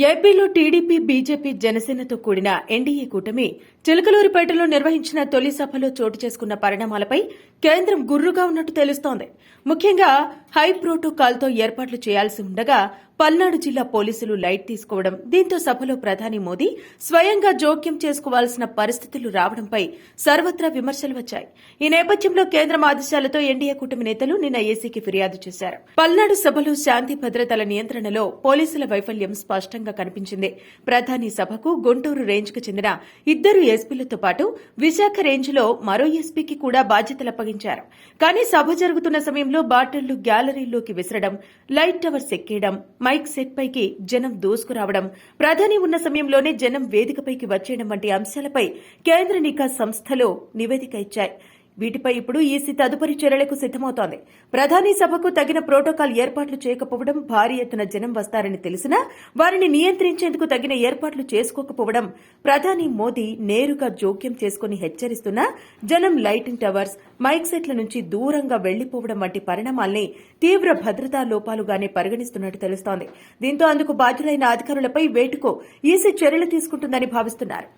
ఏపీలో TDP, BJP, జనసేనతో కూడిన ఎన్డీఏ కూటమి చిలకలూరిపేటలో నిర్వహించిన తొలి సభలో చోటు చేసుకున్న పరిణామాలపై కేంద్రం గుర్రుగా ఉన్నట్టు తెలుస్తోంది. ముఖ్యంగా హై ప్రోటోకాల్తో ఏర్పాట్లు చేయాల్సి ఉండగా పల్నాడు జిల్లా పోలీసులు లైట్ తీసుకోవడం, దీంతో సభలో ప్రధాని మోదీ స్వయంగా జోక్యం చేసుకోవాల్సిన పరిస్థితులు రావడంపై సర్వత్రా విమర్శలు వచ్చాయి. ఈ నేపథ్యంలో కేంద్రం ఆదేశాలతో ఎన్డీఏ కూటమి నేతలు నిన్న ఏసీకి ఫిర్యాదు చేశారు. పల్నాడు సభలో శాంతి భద్రతల నియంత్రణలో పోలీసుల వైఫల్యం స్పష్టంగా కనిపించింది. ప్రధాని సభకు గుంటూరు రేంజ్కు చెందిన 2 ఎస్పీలతో పాటు విశాఖ రేంజ్లో మరో ఎస్పీకి కూడా బాధ్యతలు అప్పగించారు. కానీ సభ జరుగుతున్న సమయంలో బాటిళ్లు గ్యాలరీల్లోకి విసరడం, లైట్ టవర్స్ ఎక్కేయడం, మైక్ సెట్ పైకి జనం దూసుకురావడం, ప్రధాని ఉన్న సమయంలోనే జనం వేదికపైకి వచ్చేయడం వంటి అంశాలపై కేంద్ర నిఘా సంస్థలు నివేదిక ఇచ్చాయి. వీటిపై ఇప్పుడు ఈసీ తదుపరి చర్యలకు సిద్దమవుతోంది. ప్రధాని సభకు తగిన ప్రోటోకాల్ ఏర్పాట్లు చేయకపోవడం, భారీ ఎత్తున జనం వస్తారని తెలిసినా వారిని నియంత్రించేందుకు తగిన ఏర్పాట్లు చేసుకోకపోవడం, ప్రధాని మోదీ నేరుగా జోక్యం చేసుకుని హెచ్చరిస్తున్నా జనం లైటింగ్ టవర్స్, మైక్ సెట్ల నుంచి దూరంగా వెళ్లిపోవడం వంటి పరిణామాల్ని తీవ్ర భద్రతా లోపాలుగానే పరిగణిస్తున్నట్టు తెలుస్తోంది. దీంతో అందుకు బాధ్యులైన అధికారులపై వేటుకు ఈసీ చర్యలు తీసుకుంటుందని భావిస్తున్నారు.